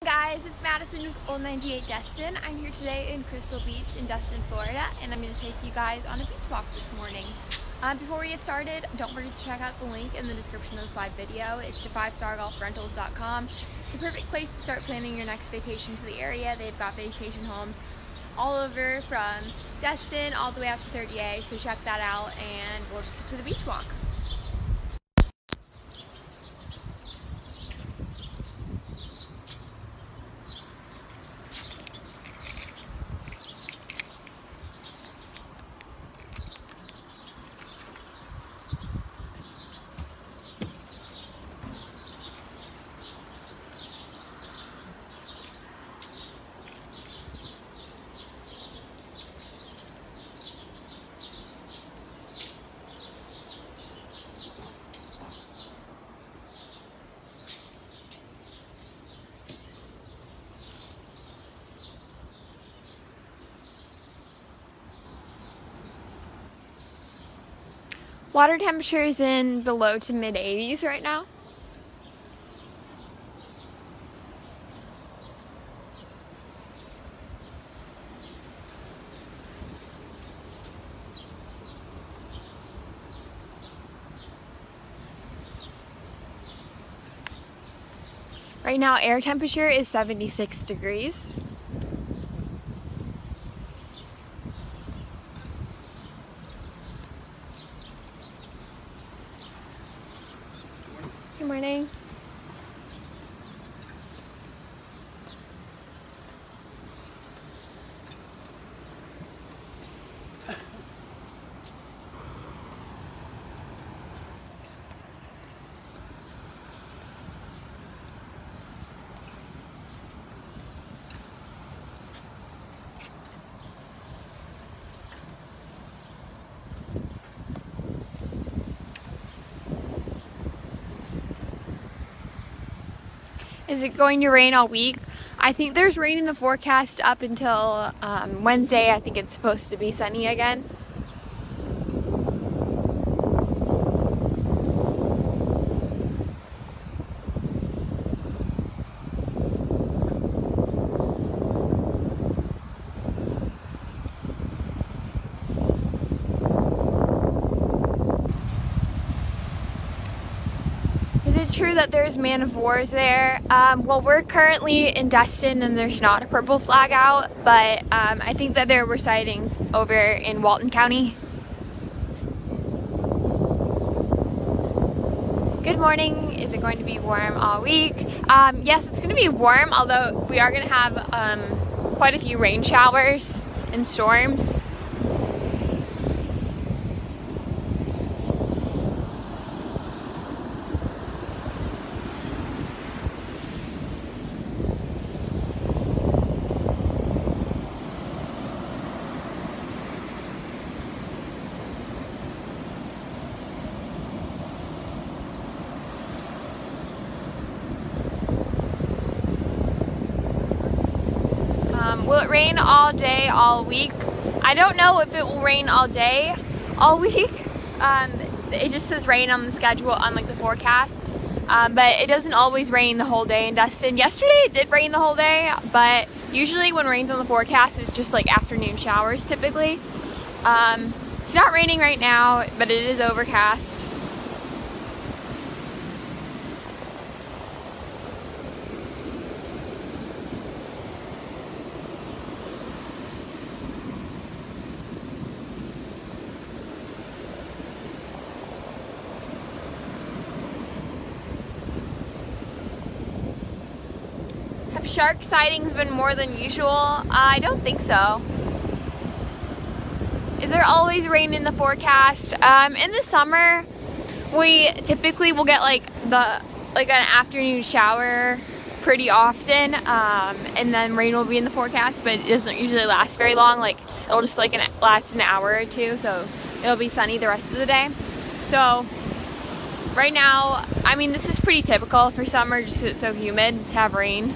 Guys, it's Madison with Old 98 Destin. I'm here today in Crystal Beach in Destin, Florida, and I'm going to take you guys on a beach walk this morning. Before we get started, don't forget to check out the link in the description of this live video. It's to 5stargolfrentals.com. It's a perfect place to start planning your next vacation to the area. They've got vacation homes all over from Destin all the way out to 30A, so check that out and we'll just get to the beach walk. Water temperature is in the low to mid 80s right now. Right now air temperature is 76 degrees. Good morning. Is it going to rain all week? I think there's rain in the forecast up until Wednesday. I think it's supposed to be sunny again. True that there's man of wars there. Well, we're currently in Destin and there's not a purple flag out, but I think that there were sightings over in Walton County. Good morning. Is it going to be warm all week? Yes, it's going to be warm, although we are going to have quite a few rain showers and storms. Will it rain all day, all week? I don't know if it will rain all day, all week. It just says rain on the schedule, on like the forecast. But it doesn't always rain the whole day in Destin. Yesterday it did rain the whole day, but usually when rain's on the forecast, it's just like afternoon showers typically. It's not raining right now, but it is overcast. Have shark sightings been more than usual? I don't think so. Is there always rain in the forecast? In the summer, we typically will get like an afternoon shower pretty often, and then rain will be in the forecast, but it doesn't usually last very long. Like it'll just like last an hour or two, so it'll be sunny the rest of the day. So right now, I mean, this is pretty typical for summer just because it's so humid to have rain.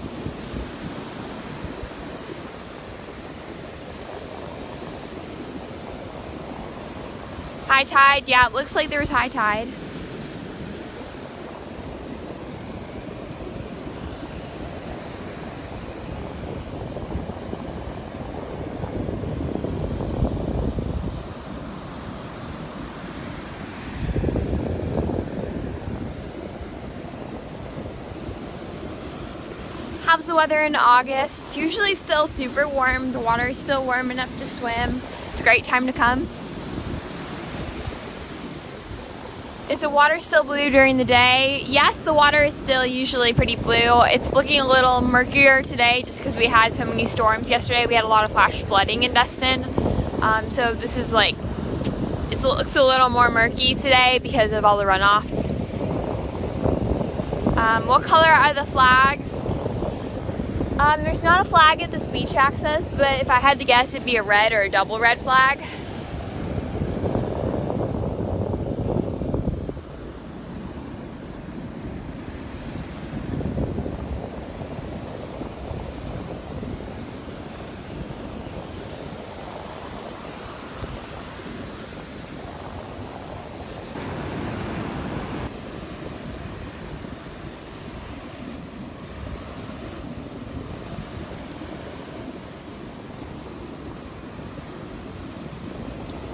High tide, yeah, it looks like there was high tide. how's the weather in August? It's usually still super warm. The water is still warm enough to swim. It's a great time to come. Is the water still blue during the day? Yes, the water is still usually pretty blue. It's looking a little murkier today just because we had so many storms yesterday. We had a lot of flash flooding in Destin. So this is like, it looks a little more murky today because of all the runoff. What color are the flags? There's not a flag at this beach access, but if I had to guess, it'd be a red or a double red flag.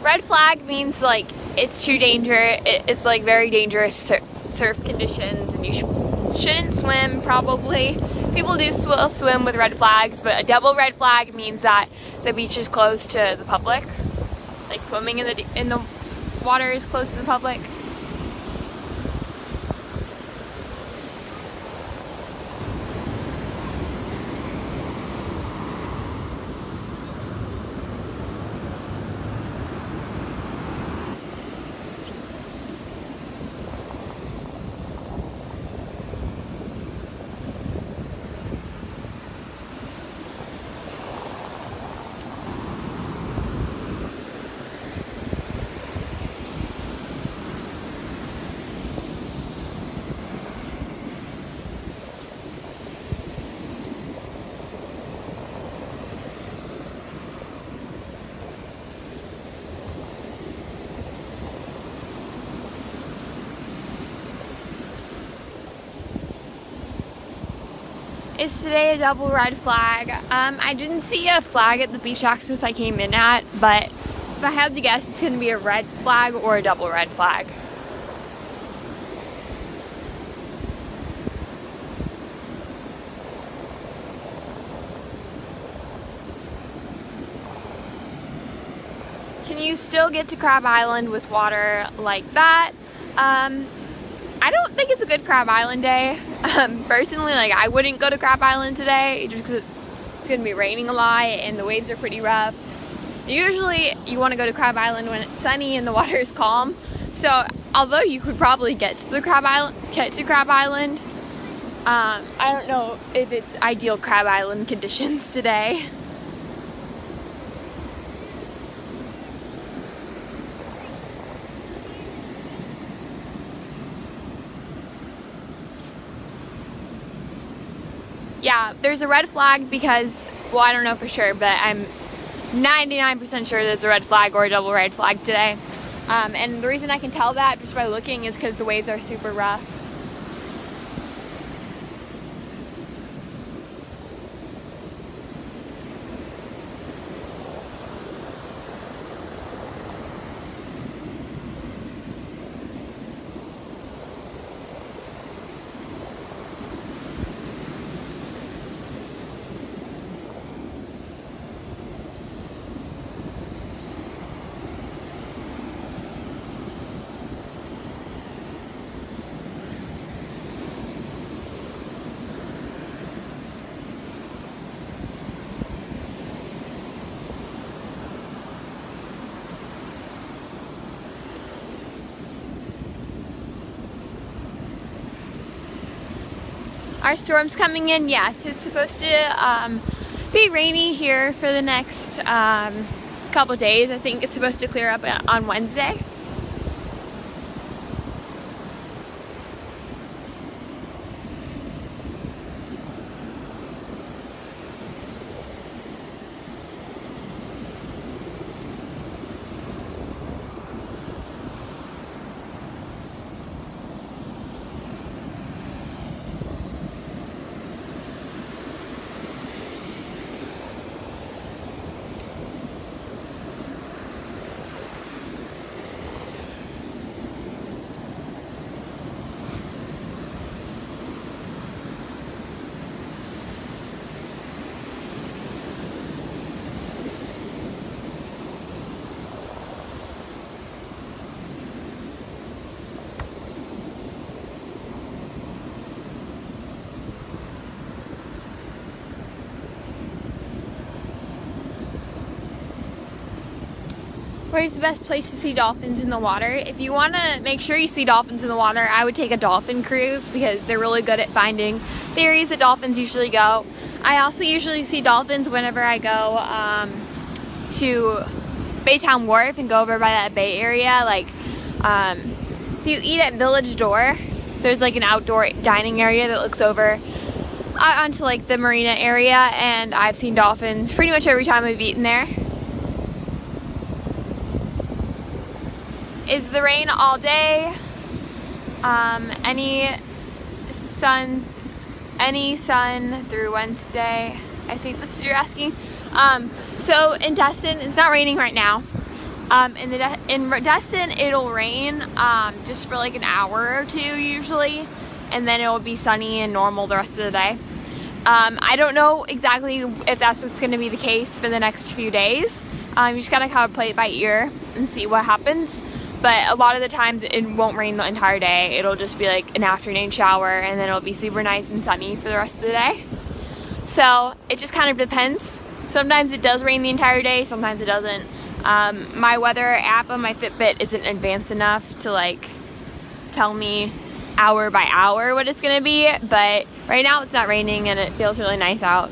Red flag means like it's too dangerous. It's like very dangerous surf conditions, and you shouldn't swim probably. People do swim with red flags, but a double red flag means that the beach is closed to the public. Like swimming in the water is closed to the public. Is today a double red flag? I didn't see a flag at the beach access I came in at, but if I had to guess, it's going to be a red flag or a double red flag. Can you still get to Crab Island with water like that? I don't think it's a good Crab Island day. Personally, like I wouldn't go to Crab Island today just because it's going to be raining a lot and the waves are pretty rough. Usually you want to go to Crab Island when it's sunny and the water is calm. So although you could probably get to Crab Island, I don't know if it's ideal Crab Island conditions today. Yeah, there's a red flag because, well, I don't know for sure, but I'm 99% sure that it's a red flag or a double red flag today. And the reason I can tell that just by looking is because the waves are super rough. Are storms coming in? Yes, it's supposed to be rainy here for the next couple days. I think it's supposed to clear up on Wednesday. Where's the best place to see dolphins in the water? If you want to make sure you see dolphins in the water, I would take a dolphin cruise because they're really good at finding the areas that dolphins usually go. I also usually see dolphins whenever I go to Baytown Wharf and go over by that bay area. Like, if you eat at Village Door, there's like an outdoor dining area that looks over onto like the marina area, and I've seen dolphins pretty much every time I've eaten there. Is the rain all day? Any sun through Wednesday? I think that's what you're asking. So in Destin, it's not raining right now. In Destin, it'll rain just for like an hour or two usually, and then it'll be sunny and normal the rest of the day. I don't know exactly if that's what's going to be the case for the next few days. You just gotta kind of play it by ear and see what happens. But a lot of the times it won't rain the entire day. It'll just be like an afternoon shower, and then it'll be super nice and sunny for the rest of the day. So it just kind of depends. Sometimes it does rain the entire day, sometimes it doesn't. My weather app on my Fitbit isn't advanced enough to like tell me hour by hour what it's gonna be, but right now it's not raining and it feels really nice out.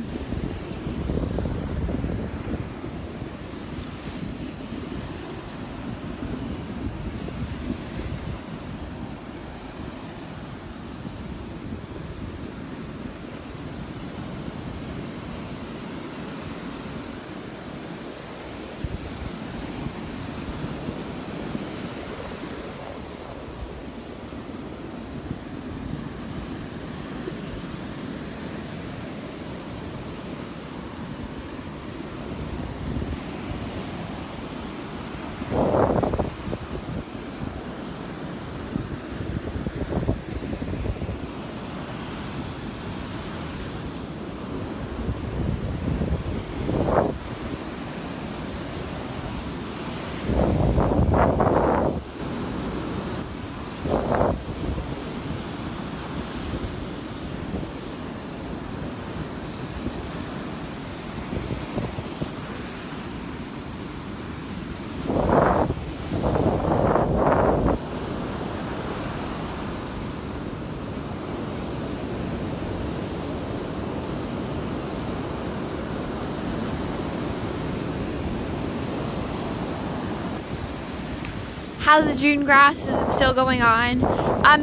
How's the June grass? Is it still going on?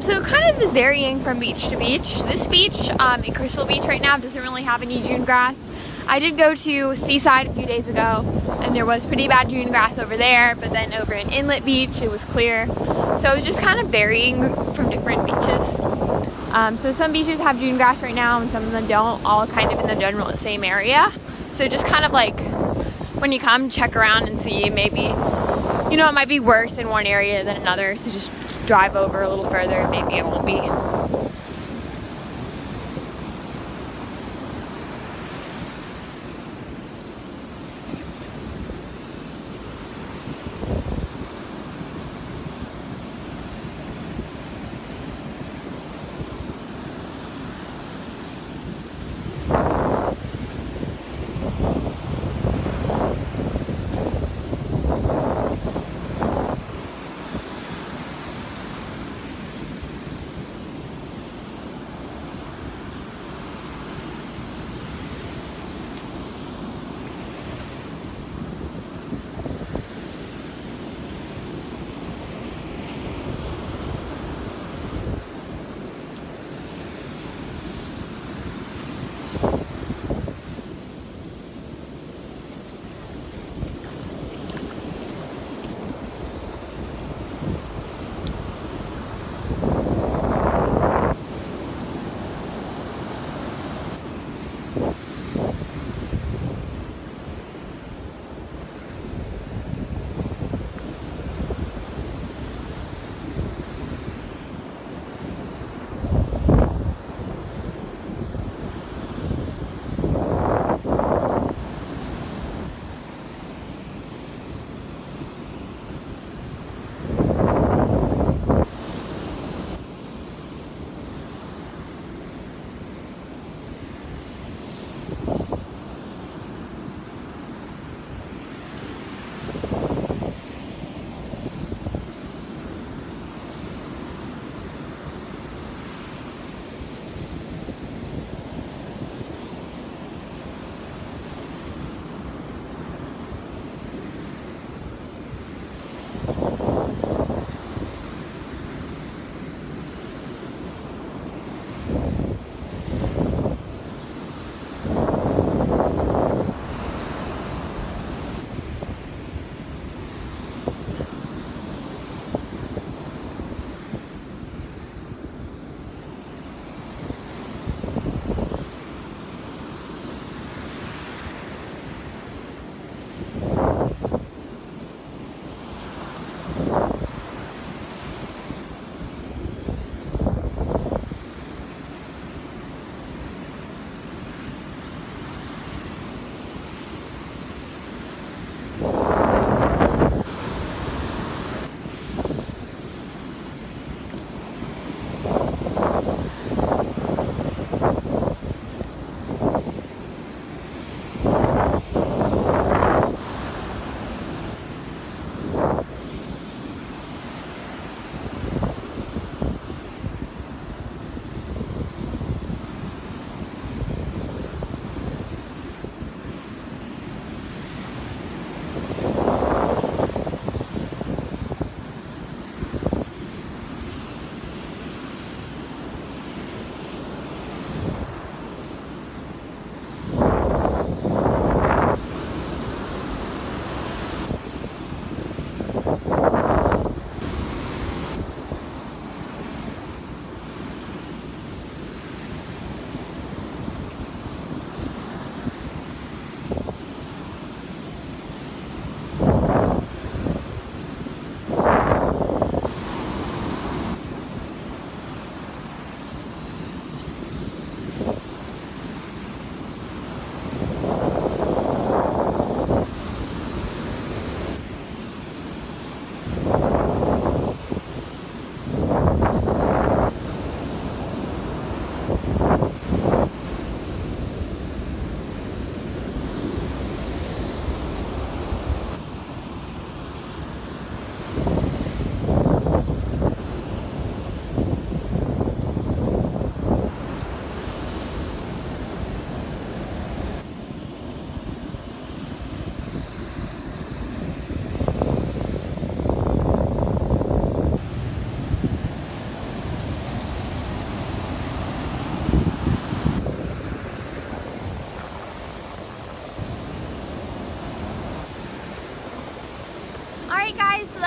So it kind of is varying from beach to beach. This beach in Crystal Beach right now doesn't really have any June grass. I did go to Seaside a few days ago, and there was pretty bad June grass over there, but then over in Inlet Beach it was clear. So it was just kind of varying from different beaches. So some beaches have June grass right now and some of them don't, all kind of in the general same area. So just kind of like when you come, check around and see. Maybe, you know, it might be worse in one area than another, so just drive over a little further and maybe it won't be.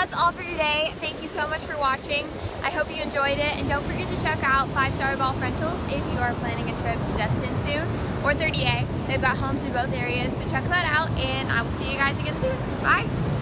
that's all for today. Thank you so much for watching. I hope you enjoyed it, and don't forget to check out 5-Star Golf Rentals if you are planning a trip to Destin soon, or 30A. They've got homes in both areas, so check that out, and I will see you guys again soon. Bye!